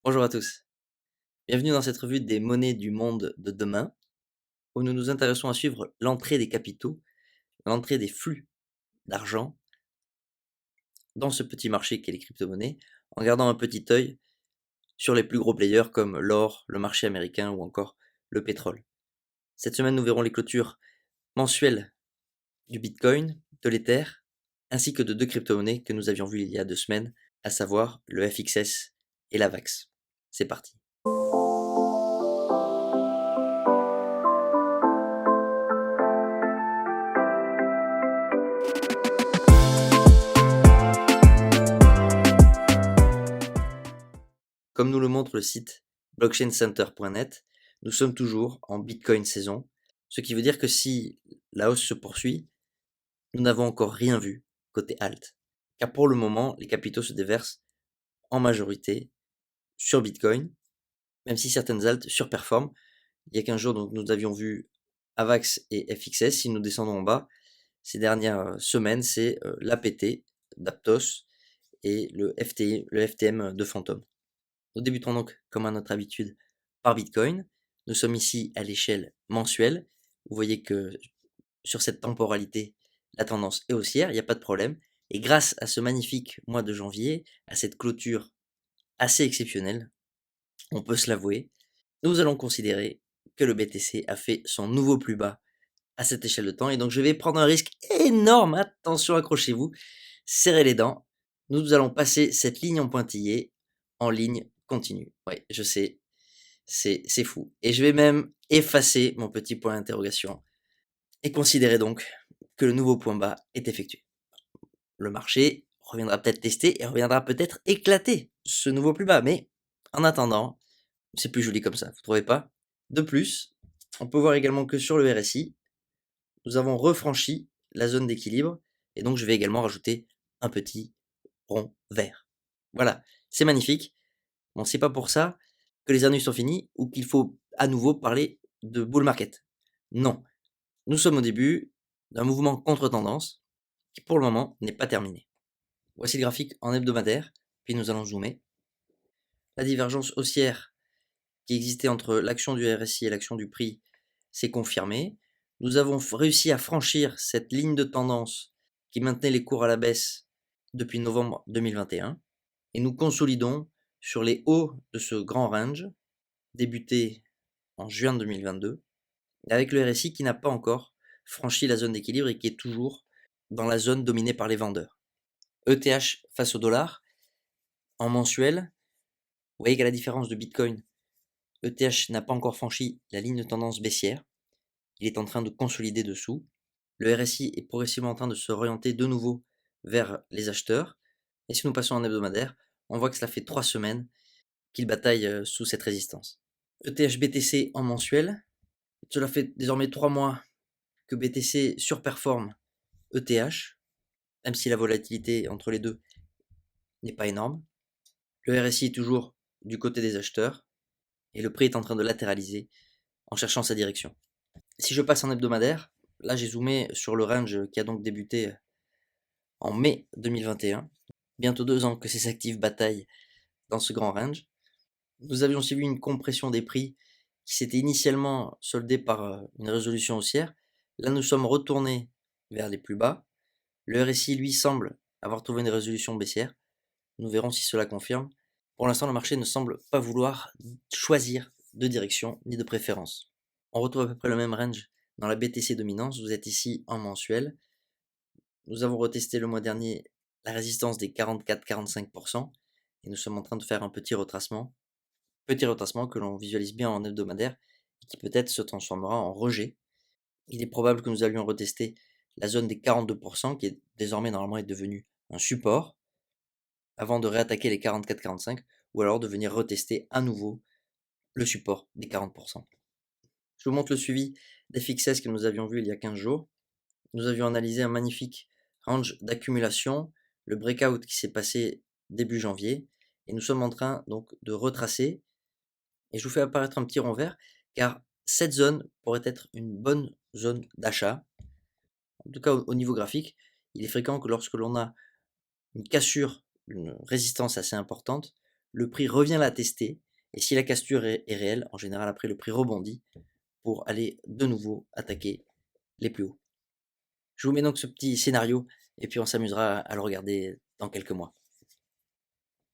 Bonjour à tous, bienvenue dans cette revue des monnaies du monde de demain, où nous nous intéressons à suivre l'entrée des capitaux, l'entrée des flux d'argent dans ce petit marché qu'est les crypto-monnaies, en gardant un petit œil sur les plus gros players comme l'or, le marché américain ou encore le pétrole. Cette semaine, nous verrons les clôtures mensuelles du Bitcoin, de l'Ether, ainsi que de deux crypto-monnaies que nous avions vues il y a 2 semaines, à savoir le FXS et la VAX. C'est parti. Comme nous le montre le site blockchaincenter.net, nous sommes toujours en Bitcoin saison, ce qui veut dire que si la hausse se poursuit, nous n'avons encore rien vu côté alt. Car pour le moment, les capitaux se déversent en majorité sur Bitcoin, même si certaines alts surperforment. Il y a 15 jours, donc, nous avions vu AVAX et FXS. Si nous descendons en bas, ces dernières semaines, c'est l'APT d'Aptos et le FTM de Phantom. Nous débutons donc, comme à notre habitude, par Bitcoin. Nous sommes ici à l'échelle mensuelle. Vous voyez que sur cette temporalité, la tendance est haussière, il n'y a pas de problème. Et grâce à ce magnifique mois de janvier, à cette clôture assez exceptionnelle, on peut se l'avouer, nous allons considérer que le BTC a fait son nouveau plus bas à cette échelle de temps. Et donc je vais prendre un risque énorme, attention, accrochez-vous, serrez les dents. Nous allons passer cette ligne en pointillé en ligne continue. Ouais, je sais, c'est fou. Et je vais même effacer mon petit point d'interrogation et considérer donc que le nouveau point bas est effectué. Le marché reviendra peut-être tester et reviendra peut-être éclater ce nouveau plus bas. Mais en attendant, c'est plus joli comme ça, vous trouvez pas? De plus, on peut voir également que sur le RSI, nous avons refranchi la zone d'équilibre et donc je vais également rajouter un petit rond vert. Voilà, c'est magnifique. Bon, c'est pas pour ça que les annonces sont finies ou qu'il faut à nouveau parler de bull market. Non, nous sommes au début d'un mouvement contre-tendance qui pour le moment n'est pas terminé. Voici le graphique en hebdomadaire, puis nous allons zoomer. La divergence haussière qui existait entre l'action du RSI et l'action du prix s'est confirmée. Nous avons réussi à franchir cette ligne de tendance qui maintenait les cours à la baisse depuis novembre 2021 et nous consolidons sur les hauts de ce grand range débuté en juin 2022 avec le RSI qui n'a pas encore franchi la zone d'équilibre et qui est toujours dans la zone dominée par les vendeurs. ETH face au dollar en mensuel, vous voyez qu'à la différence de Bitcoin, ETH n'a pas encore franchi la ligne de tendance baissière. Il est en train de consolider dessous. Le RSI est progressivement en train de se orienter de nouveau vers les acheteurs. Et si nous passons en hebdomadaire, on voit que cela fait 3 semaines qu'il bataille sous cette résistance. ETH BTC en mensuel, cela fait désormais 3 mois que BTC surperforme ETH, même si la volatilité entre les deux n'est pas énorme. Le RSI est toujours du côté des acheteurs et le prix est en train de latéraliser en cherchant sa direction. Si je passe en hebdomadaire, là j'ai zoomé sur le range qui a donc débuté en mai 2021, bientôt 2 ans que ces actifs bataillent dans ce grand range. Nous avions aussi vu une compression des prix qui s'était initialement soldée par une résolution haussière. Là nous sommes retournés vers les plus bas. Le RSI lui semble avoir trouvé une résolution baissière. Nous verrons si cela confirme. Pour l'instant, le marché ne semble pas vouloir choisir de direction ni de préférence. On retrouve à peu près le même range dans la BTC dominance. Vous êtes ici en mensuel. Nous avons retesté le mois dernier la résistance des 44-45% et nous sommes en train de faire un petit retracement. Petit retracement que l'on visualise bien en hebdomadaire et qui peut-être se transformera en rejet. Il est probable que nous allions retester la zone des 42% qui est désormais normalement est devenue un support avant de réattaquer les 44-45 ou alors de venir retester à nouveau le support des 40%. Je vous montre le suivi des fixes que nous avions vu il y a 15 jours. Nous avions analysé un magnifique range d'accumulation, le breakout qui s'est passé début janvier, et nous sommes en train donc de retracer, et je vous fais apparaître un petit rond vert, car cette zone pourrait être une bonne zone d'achat. En tout cas au niveau graphique, il est fréquent que lorsque l'on a une cassure, une résistance assez importante, le prix revient la tester, et si la cassure est réelle, en général après le prix rebondit pour aller de nouveau attaquer les plus hauts. Je vous mets donc ce petit scénario et puis on s'amusera à le regarder dans quelques mois.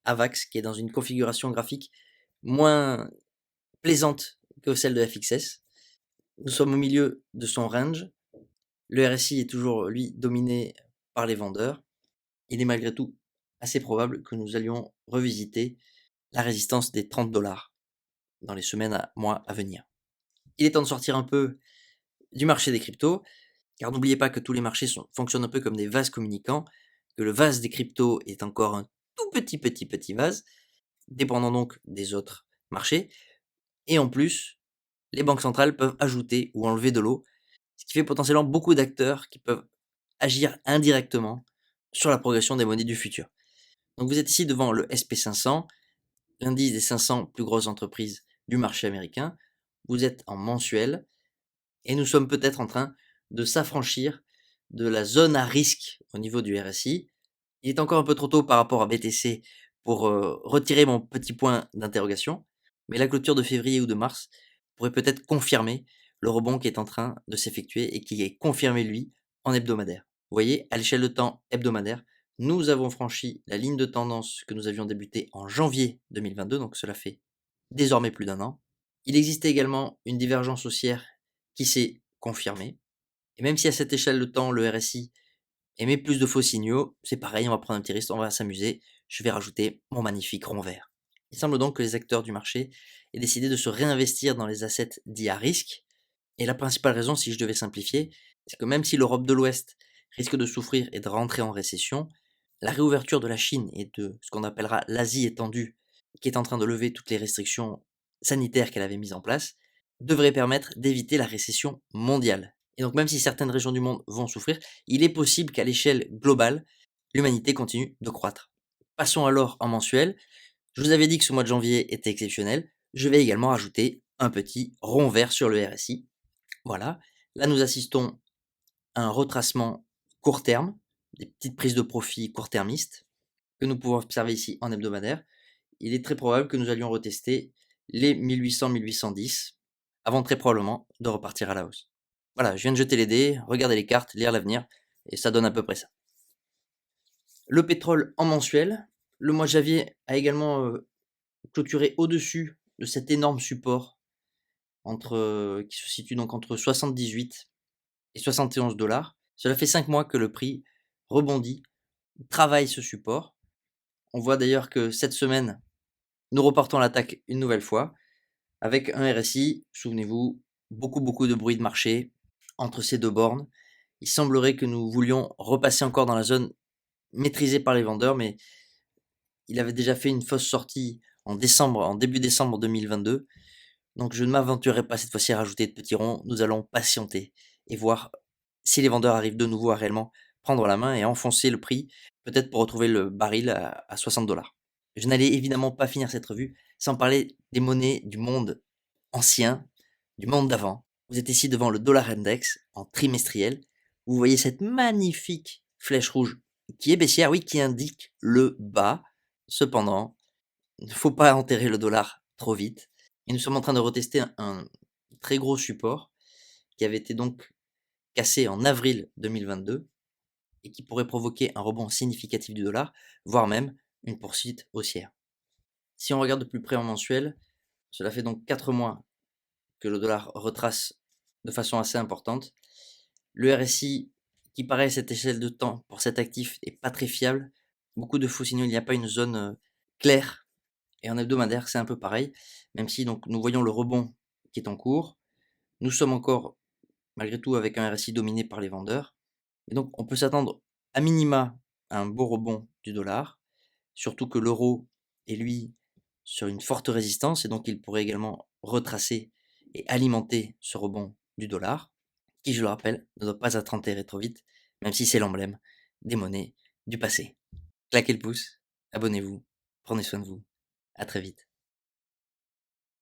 AVAX qui est dans une configuration graphique moins plaisante que celle de FXS. Nous sommes au milieu de son range. Le RSI est toujours, lui, dominé par les vendeurs. Il est malgré tout assez probable que nous allions revisiter la résistance des 30 $ dans les semaines à mois à venir. Il est temps de sortir un peu du marché des cryptos, car n'oubliez pas que tous les marchés fonctionnent un peu comme des vases communicants, que le vase des cryptos est encore un tout petit vase, dépendant donc des autres marchés, et en plus, les banques centrales peuvent ajouter ou enlever de l'eau, ce qui fait potentiellement beaucoup d'acteurs qui peuvent agir indirectement sur la progression des monnaies du futur. Donc vous êtes ici devant le SP500, l'indice des 500 plus grosses entreprises du marché américain. Vous êtes en mensuel et nous sommes peut-être en train de s'affranchir de la zone à risque au niveau du RSI. Il est encore un peu trop tôt par rapport à BTC pour retirer mon petit point d'interrogation, mais la clôture de février ou de mars pourrait peut-être confirmer le rebond qui est en train de s'effectuer et qui est confirmé, lui, en hebdomadaire. Vous voyez, à l'échelle de temps hebdomadaire, nous avons franchi la ligne de tendance que nous avions débutée en janvier 2022, donc cela fait désormais plus d'un an. Il existait également une divergence haussière qui s'est confirmée. Et même si à cette échelle de temps, le RSI émet plus de faux signaux, c'est pareil, on va prendre un petit risque, on va s'amuser. Je vais rajouter mon magnifique rond vert. Il semble donc que les acteurs du marché aient décidé de se réinvestir dans les assets dits à risque. Et la principale raison, si je devais simplifier, c'est que même si l'Europe de l'Ouest risque de souffrir et de rentrer en récession, la réouverture de la Chine et de ce qu'on appellera l'Asie étendue, qui est en train de lever toutes les restrictions sanitaires qu'elle avait mises en place, devrait permettre d'éviter la récession mondiale. Et donc même si certaines régions du monde vont souffrir, il est possible qu'à l'échelle globale, l'humanité continue de croître. Passons alors en mensuel. Je vous avais dit que ce mois de janvier était exceptionnel. Je vais également rajouter un petit rond vert sur le RSI. Voilà. Là, nous assistons à un retracement court terme, des petites prises de profit court-termistes que nous pouvons observer ici en hebdomadaire. Il est très probable que nous allions retester les 1800-1810 avant très probablement de repartir à la hausse. Voilà, je viens de jeter les dés, regarder les cartes, lire l'avenir, et ça donne à peu près ça. Le pétrole en mensuel, le mois de janvier a également clôturé au-dessus de cet énorme support qui se situe donc entre 78 et 71 $. Cela fait 5 mois que le prix rebondit, travaille ce support. On voit d'ailleurs que cette semaine, nous reportons l'attaque une nouvelle fois, avec un RSI, souvenez-vous, beaucoup de bruit de marché entre ces deux bornes. Il semblerait que nous voulions repasser encore dans la zone maîtrisée par les vendeurs, mais il avait déjà fait une fausse sortie en début décembre 2022. Donc je ne m'aventurerai pas cette fois-ci à rajouter de petits ronds. Nous allons patienter et voir si les vendeurs arrivent de nouveau à réellement prendre la main et enfoncer le prix, peut-être pour retrouver le baril à 60 $. Je n'allais évidemment pas finir cette revue sans parler des monnaies du monde ancien, du monde d'avant. Vous êtes ici devant le dollar index en trimestriel. Vous voyez cette magnifique flèche rouge qui est baissière, oui, qui indique le bas. Cependant, il ne faut pas enterrer le dollar trop vite. Et nous sommes en train de retester un très gros support qui avait été donc cassé en avril 2022 et qui pourrait provoquer un rebond significatif du dollar, voire même une poursuite haussière. Si on regarde de plus près en mensuel, cela fait donc 4 mois que le dollar retrace de façon assez importante. Le RSI, qui paraît à cette échelle de temps pour cet actif, n'est pas très fiable. Beaucoup de faux signaux, il n'y a pas une zone claire. Et en hebdomadaire, c'est un peu pareil, même si donc nous voyons le rebond qui est en cours. Nous sommes encore, malgré tout, avec un RSI dominé par les vendeurs. Et donc, on peut s'attendre à minima à un beau rebond du dollar, surtout que l'euro est, lui, sur une forte résistance, et donc il pourrait également retracer et alimenter ce rebond du dollar, qui, je le rappelle, ne doit pas être enterré trop vite, même si c'est l'emblème des monnaies du passé. Claquez le pouce, abonnez-vous, prenez soin de vous, à très vite.